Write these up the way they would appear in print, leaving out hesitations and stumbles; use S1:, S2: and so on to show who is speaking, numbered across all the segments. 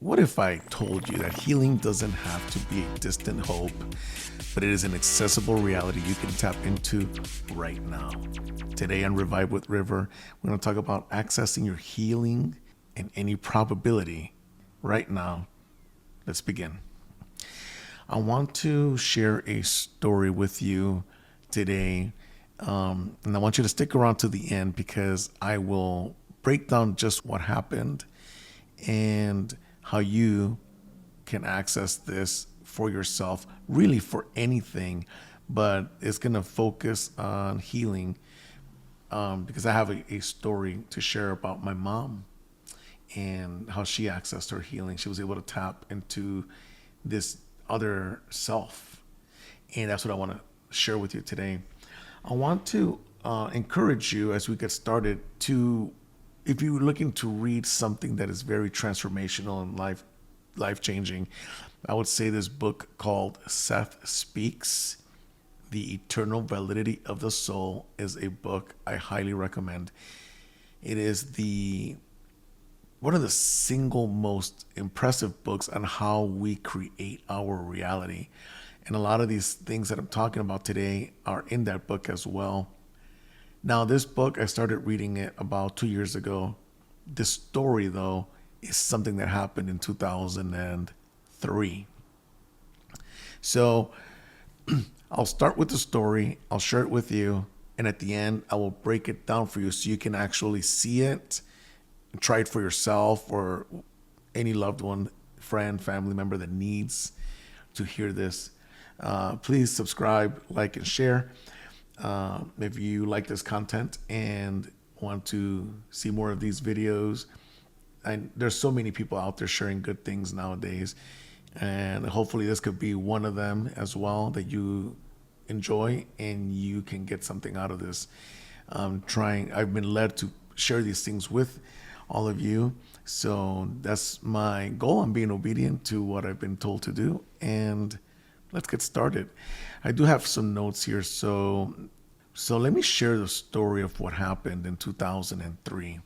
S1: What if I told you that healing doesn't have to be a distant hope, but it is an accessible reality you can tap into right now? Today on Rivvibe with River, we're going to talk about accessing your healing and any probability right now. Let's begin. I want to share a story with you today, and I want you to stick around to the end because I will break down just what happened and how you can access this for yourself, really for anything, but it's going to focus on healing because I have a story to share about my mom and how she accessed her healing. She was able to tap into this other self. And that's what I want to share with you today. I want to encourage you as we get started to, if you're looking to read something that is very transformational and life changing, I would say this book called Seth Speaks: The Eternal Validity of the Soul is a book I highly recommend. It is one of the single most impressive books on how we create our reality. And a lot of these things that I'm talking about today are in that book as well. Now, this book, I started reading it about 2 years ago. This story, though, is something that happened in 2003. So I'll start with the story, I'll share it with you, and at the end, I will break it down for you so you can actually see it, try it for yourself, or any loved one, friend, family member that needs to hear this. Please subscribe, like, and share. If you like this content and want to see more of these videos, and there's so many people out there sharing good things nowadays, and hopefully this could be one of them as well that you enjoy and you can get something out of this. I've been led to share these things with all of you, so that's my goal. I'm being obedient to what I've been told to do, and let's get started. I do have some notes here, so let me share the story of what happened in 2003.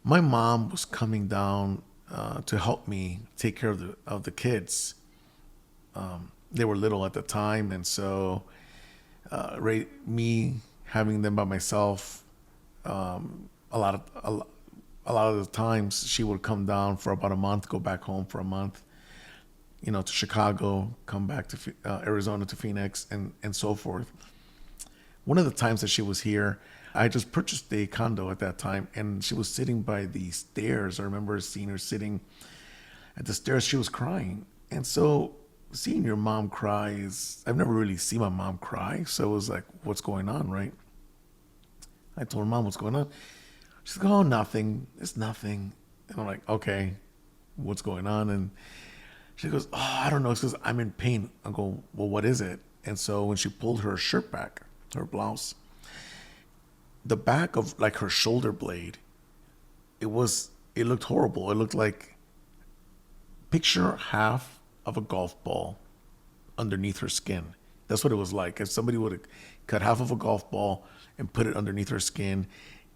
S1: My mom was coming down to help me take care of the kids. They were little at the time, and so me having them by myself, a lot of the times she would come down for about a month, go back home for a month, to Chicago, come back to Arizona, to Phoenix, and so forth. One of the times that she was here, I just purchased a condo at that time, and she was sitting by the stairs. I remember seeing her sitting at the stairs. She was crying. And so seeing your mom cry I've never really seen my mom cry. So it was like, what's going on, right? I told her, Mom, what's going on? She's like, oh, nothing. It's nothing. And I'm like, okay, what's going on? And she goes, oh, I don't know. It's because I'm in pain. I go, well, what is it? And so when she pulled her shirt back, her blouse, the back of like her shoulder blade, it looked horrible. It looked like, picture half of a golf ball underneath her skin. That's what it was like. If somebody would have cut half of a golf ball and put it underneath her skin,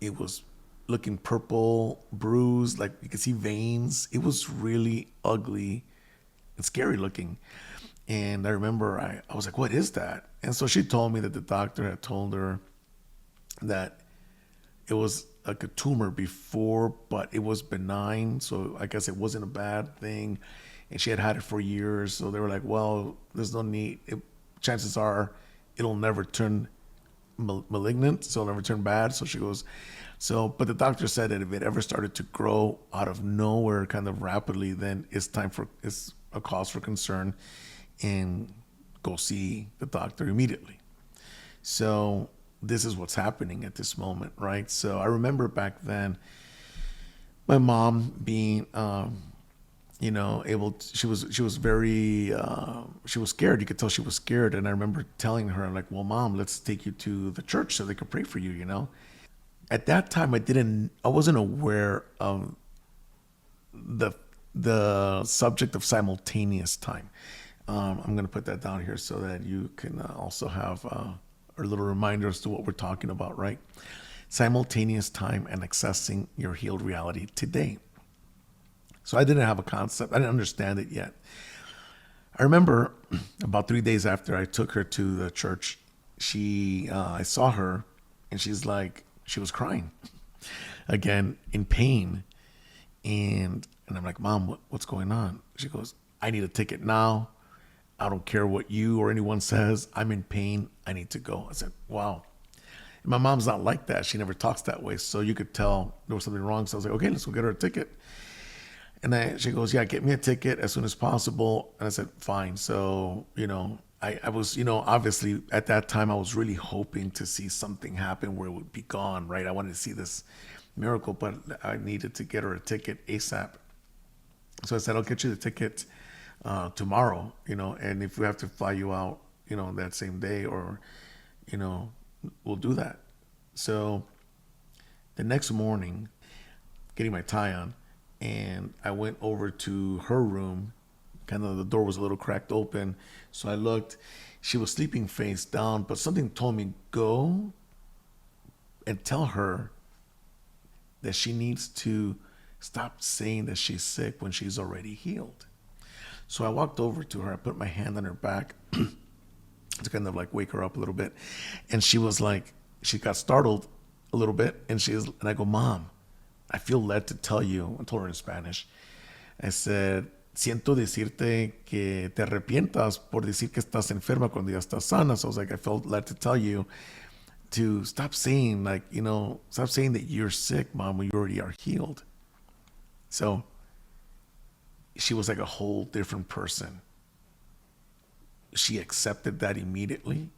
S1: it was looking purple, bruised, like you could see veins. It was really ugly and scary looking. And I remember I was like, what is that? And so she told me that the doctor had told her that it was like a tumor before, but it was benign. So I guess it wasn't a bad thing. And she had it for years. So they were like, well, there's no need. Chances are it'll never turn malignant. So it'll never turn bad. So she goes, but the doctor said that if it ever started to grow out of nowhere kind of rapidly, then it's a cause for concern and go see the doctor immediately. So this is what's happening at this moment, right? So I remember back then, my mom being, she was very, she was scared. You could tell she was scared. And I remember telling her, like, well, Mom, let's take you to the church so they could pray for you, At that time, I wasn't aware of the subject of simultaneous time. I'm going to put that down here so that you can also have a little reminder as to what we're talking about, right? Simultaneous time and accessing your healed reality today. So I didn't have a concept. I didn't understand it yet. I remember about 3 days after I took her to the church, I saw her, and she was crying again in pain, and I'm like, Mom, what's going on? She goes, I need a ticket now. I don't care what you or anyone says. I'm in pain. I need to go. I said, wow. And my mom's not like that. She never talks that way. So you could tell there was something wrong. So I was like, okay, let's go get her a ticket. And she goes, yeah, get me a ticket as soon as possible. And I said, fine. So, I was, obviously at that time, I was really hoping to see something happen where it would be gone, right? I wanted to see this miracle, but I needed to get her a ticket ASAP. So I said, I'll get you the ticket tomorrow, and if we have to fly you out, that same day, or, we'll do that. So the next morning, getting my tie on, and I went over to her room. Kind of the door was a little cracked open. So I looked. She was sleeping face down, but something told me, go and tell her that she needs to stop saying that she's sick when she's already healed. So I walked over to her. I put my hand on her back to kind of like wake her up a little bit. And she was like, she got startled a little bit. And I go, Mom, I feel led to tell you. I told her in Spanish. I said, siento decirte que te arrepientas por decir que estás enferma cuando ya estás sana. So I was like, I felt led to tell you to stop saying stop saying that you're sick, Mom, when you already are healed. So she was like a whole different person. She accepted that immediately.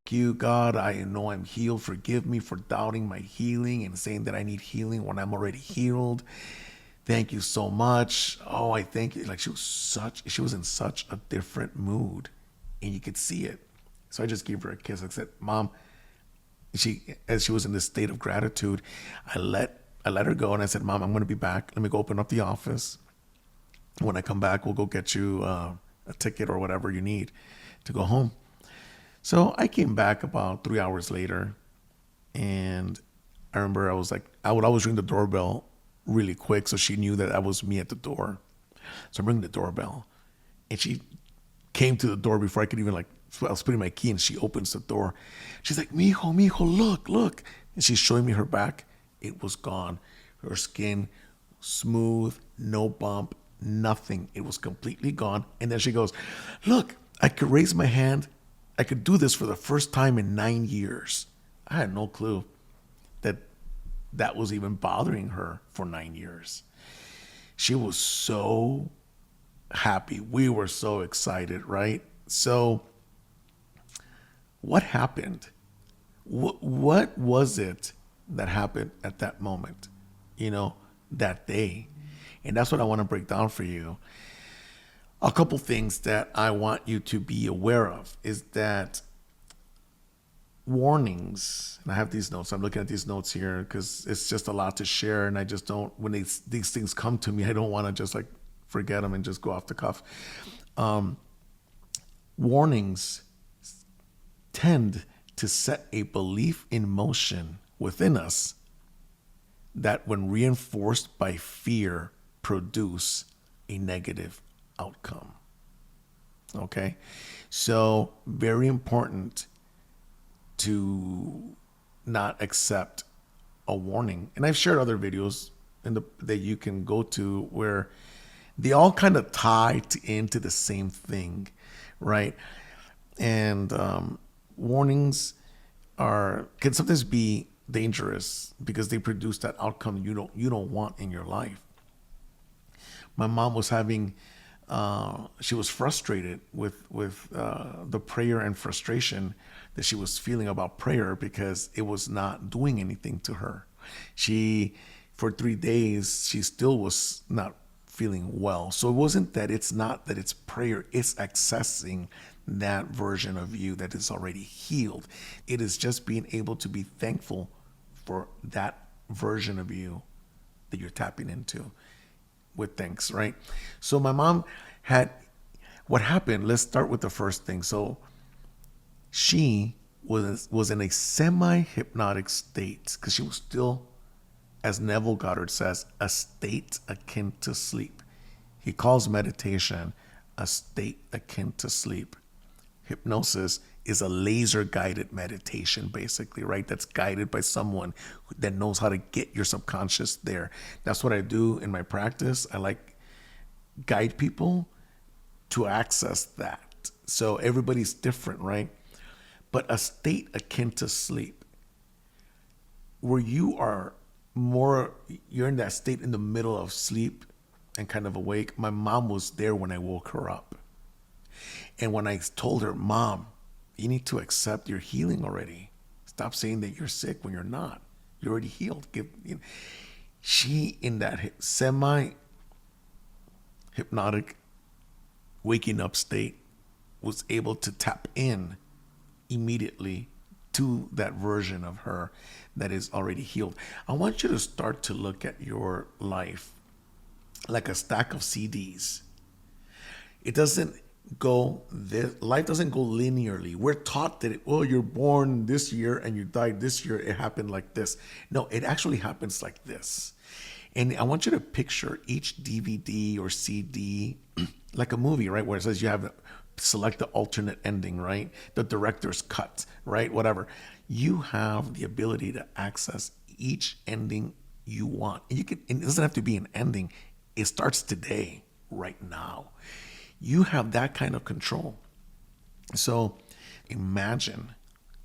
S1: Thank you, God. I know I'm healed. Forgive me for doubting my healing and saying that I need healing when I'm already healed. Thank you so much. Oh, I thank you. Like she was in such a different mood, and you could see it. So I just gave her a kiss. I said, Mom, as she was in this state of gratitude, I let her go, and I said, Mom, I'm going to be back. Let me go open up the office. When I come back, we'll go get you a ticket or whatever you need to go home. So I came back about 3 hours later, and I remember I was like, I would always ring the doorbell really quick so she knew that that was me at the door. So I'm ringing the doorbell, and she came to the door before I could even I was putting my key, and she opens the door. She's like, mijo, look. And she's showing me her back. It was gone. Her skin, smooth, no bump, nothing. It was completely gone. And then she goes, look, I could raise my hand. I could do this for the first time in 9 years. I had no clue that was even bothering her for 9 years. She was so happy. We were so excited, right? So what happened? What was it that happened at that moment, that day? And that's what I want to break down for you. A couple things that I want you to be aware of is that warnings, and I have these notes. I'm looking at these notes here because it's just a lot to share, and I just don't, when these things come to me, I don't want to just forget them and just go off the cuff. Warnings tend to set a belief in motion within us that, when reinforced by fear, produce a negative outcome. Okay? So very important to not accept a warning. And I've shared other videos that you can go to where they all kind of tie into the same thing, right? And warnings can sometimes be dangerous because they produce that outcome you don't want in your life. My mom was she was frustrated with the prayer and frustration that she was feeling about prayer because it was not doing anything to her. For 3 days, she still was not feeling well. So it wasn't that it's not that it's prayer, it's accessing that version of you that is already healed. It is just being able to be thankful for that version of you that you're tapping into with thanks, right? So my mom what happened, let's start with the first thing. So she was in a semi-hypnotic state because she was still, as Neville Goddard says, a state akin to sleep. He calls meditation a state akin to sleep. Hypnosis is a laser guided meditation, basically, right? That's guided by someone that knows how to get your subconscious there. That's what I do in my practice. I like guide people to access that. So everybody's different, right? But a state akin to sleep, where you are more, you're in that state in the middle of sleep and kind of awake. My mom was there when I woke her up. And when I told her, Mom, you need to accept your healing already. Stop saying that you're sick when you're not. You're already healed. She, in that semi hypnotic waking up state, was able to tap in immediately to that version of her that is already healed. I want you to start to look at your life like a stack of CDs. It doesn't go this, life doesn't go linearly. We're taught that you're born this year and you died this year, it happened like this. No, it actually happens like this. And I want you to picture each DVD or CD like a movie, right? Where it says you have select the alternate ending, right? The director's cut, right? Whatever. You have the ability to access each ending you want. And it doesn't have to be an ending. It starts today, right now. You have that kind of control. So imagine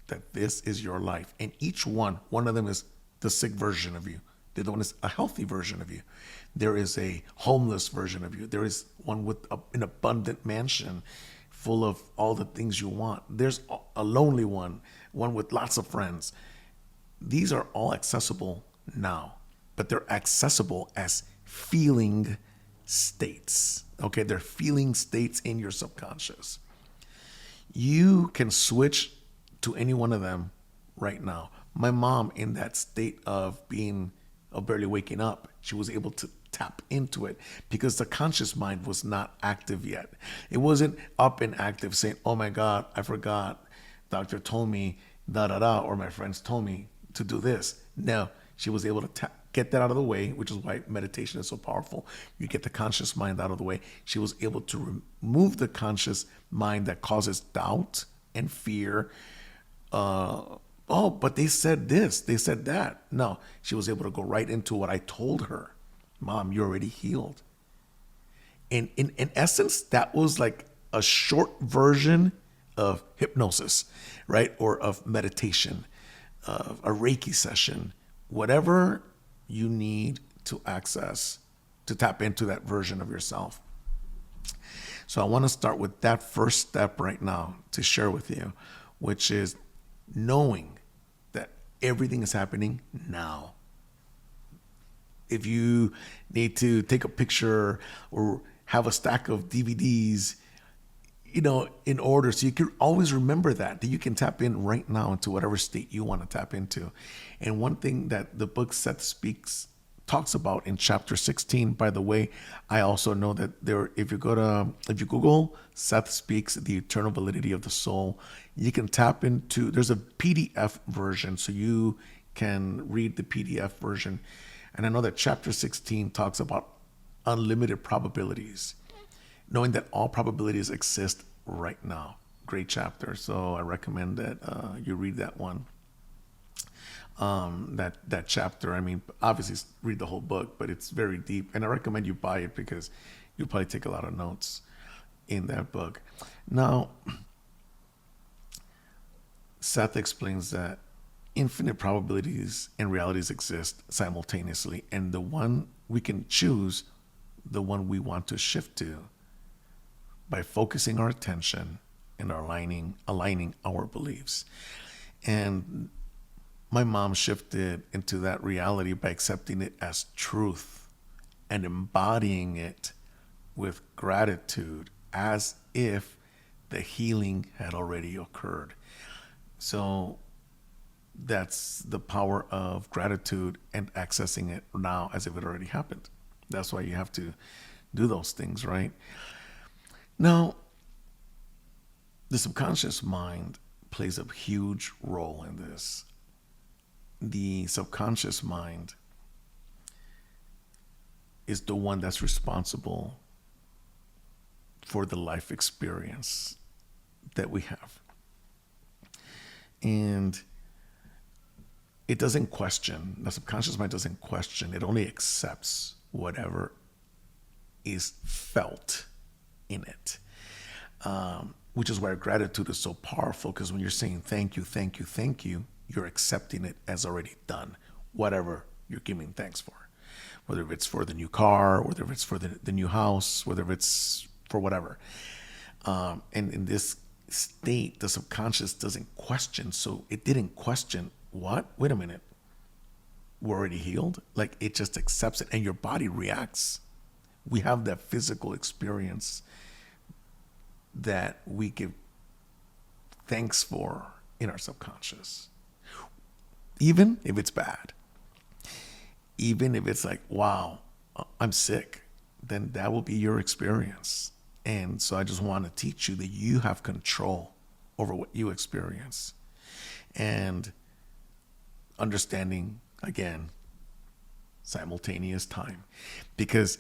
S1: that this is your life. And each one of them is the sick version of you. The other one is a healthy version of you. There is a homeless version of you. There is one with an abundant mansion full of all the things you want. There's a lonely one with lots of friends. These are all accessible now, but they're accessible as feeling states. Okay, they're feeling states in your subconscious. You can switch to any one of them right now. My mom, in that state of barely waking up, she was able to tap into it because the conscious mind was not active yet. It wasn't up and active saying, oh my God, I forgot. Doctor told me da da da, or my friends told me to do this. No, she was able to get that out of the way, which is why meditation is so powerful. You get the conscious mind out of the way. She was able to remove the conscious mind that causes doubt and fear. Oh, but they said this, they said that. No, she was able to go right into what I told her. Mom, you're already healed. And in essence, that was like a short version of hypnosis, right? Or of meditation, of a Reiki session, whatever you need to access to tap into that version of yourself. So I want to start with that first step right now to share with you, which is knowing that everything is happening now. If you need to take a picture or have a stack of DVDs, in order, so you can always remember that you can tap in right now into whatever state you want to tap into. And one thing that the book Seth Speaks talks about in chapter 16, by the way, I also know that if you Google Seth Speaks, the eternal validity of the soul, you can tap into, there's a PDF version, so you can read the PDF version. And I know that chapter 16 talks about unlimited probabilities, knowing that all probabilities exist right now. Great chapter. So I recommend that you read that one. That chapter. I mean, obviously read the whole book, but it's very deep. And I recommend you buy it because you'll probably take a lot of notes in that book. Now, Seth explains that infinite probabilities and realities exist simultaneously, and the one we can choose, the one we want to shift to, by focusing our attention and aligning our beliefs. And my mom shifted into that reality by accepting it as truth and embodying it with gratitude as if the healing had already occurred. So that's the power of gratitude and accessing it now as if it already happened. That's why you have to do those things, right? Now, the subconscious mind plays a huge role in this. The subconscious mind is the one that's responsible for the life experience that we have. And it doesn't question, the subconscious mind doesn't question, it only accepts whatever is felt in it. Which is why gratitude is so powerful, because when you're saying thank you, thank you, thank you, you're accepting it as already done, whatever you're giving thanks for. Whether it's for the new car, whether it's for the new house, whether it's for whatever. And in this state, the subconscious doesn't question. So it didn't question, what? Wait a minute. We're already healed? Like, it just accepts it, and your body reacts. We have that physical experience that we give thanks for in our subconscious. Even if it's bad. Even if it's like, wow, I'm sick, then that will be your experience. And so I just want to teach you that you have control over what you experience. And understanding, again, simultaneous time. Because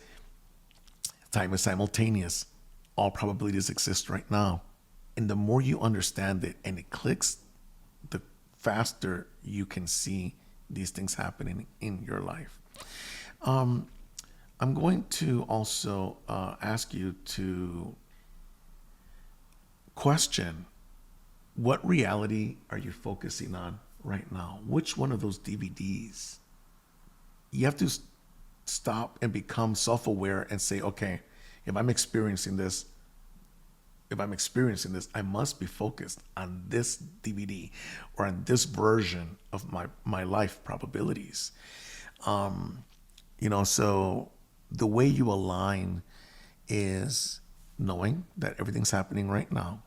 S1: time is simultaneous. All probabilities exist right now. And the more you understand it and it clicks, the faster you can see these things happening in your life. I'm going to also ask you to question, what reality are you focusing on right now? Which one of those DVDs? You have to stop and become self-aware and say, okay, if I'm experiencing this, I must be focused on this DVD or on this version of my life probabilities. So the way you align is knowing that everything's happening right now.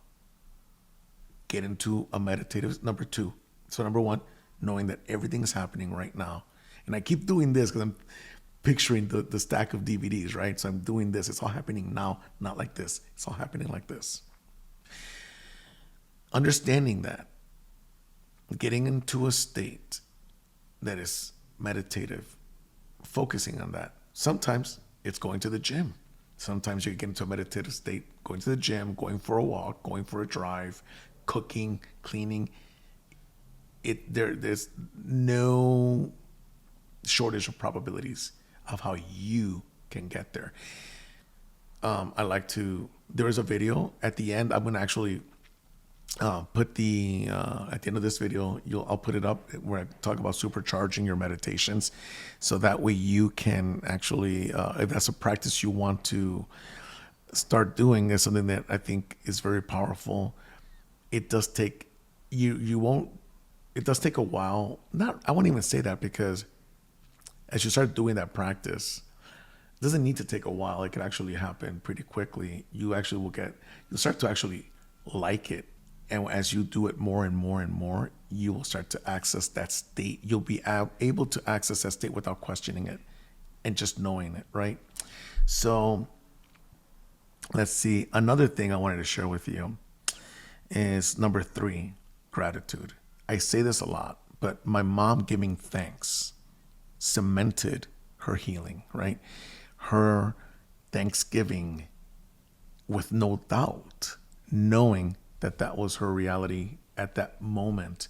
S1: Get into a meditative, number two. So number one, knowing that everything is happening right now. And I keep doing this because I'm picturing the stack of DVDs, right? So I'm doing this. It's all happening now, not like this. It's all happening like this. Understanding that, getting into a state that is meditative, focusing on that. Sometimes it's going to the gym. Sometimes you get into a meditative state, going to the gym, going for a walk, going for a drive, cooking, cleaning. There's no shortage of probabilities of how you can get there. There is a video at the end. I'm going to actually put at the end of this video, I'll put it up where I talk about supercharging your meditations. So that way you can actually, if that's a practice you want to start doing, is something that I think is very powerful. It does take, it does take a while. I won't even say that, because as you start doing that practice, it doesn't need to take a while. It can actually happen pretty quickly. You'll start to actually like it. And as you do it more and more and more, you will start to access that state. You'll be able to access that state without questioning it and just knowing it, right? So let's see. Another thing I wanted to share with you is number 3, gratitude. I say this a lot, but my mom giving thanks cemented her healing, right? Her thanksgiving with no doubt, knowing that was her reality at that moment,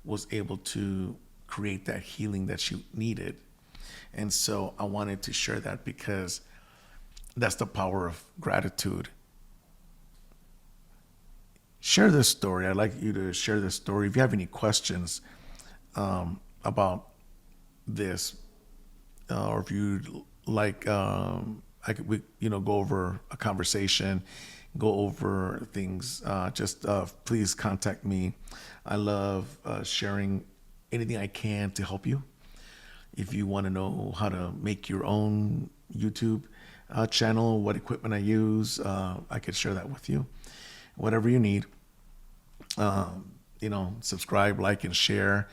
S1: was able to create that healing that she needed. And so I wanted to share that, because that's the power of gratitude. Share this story. I'd like you to share this story. If you have any questions about this, or if you'd like, we go over a conversation, go over things, just please contact me. I love sharing anything I can to help you. If you want to know how to make your own YouTube channel, what equipment I use, I could share that with you. Whatever you need, subscribe, like, and share.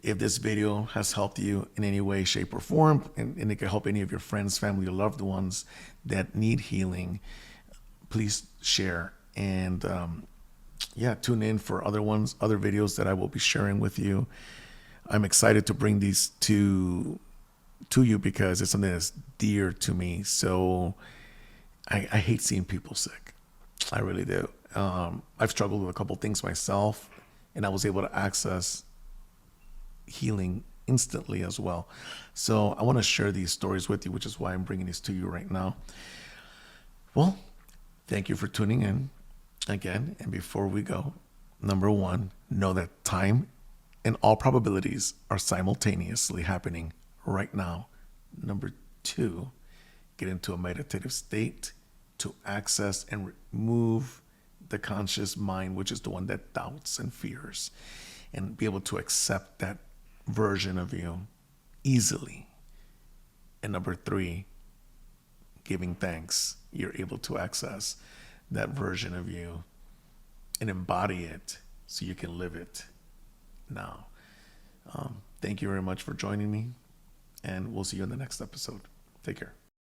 S1: If this video has helped you in any way, shape, or form, and it can help any of your friends, family, or loved ones that need healing, please share. And tune in for other videos that I will be sharing with you. I'm excited to bring these to you, because it's something that's dear to me. So I hate seeing people sick. I really do. I've struggled with a couple things myself, and I was able to access healing instantly as well. So I want to share these stories with you, which is why I'm bringing these to you right now. Well, thank you for tuning in again. And before we go, number one, know that time and all probabilities are simultaneously happening right now. Number two, get into a meditative state to access and remove the conscious mind, which is the one that doubts and fears, and be able to accept that version of you easily. And number three, giving thanks, you're able to access that version of you and embody it so you can live it now. Thank you very much for joining me, and we'll see you in the next episode. Take care.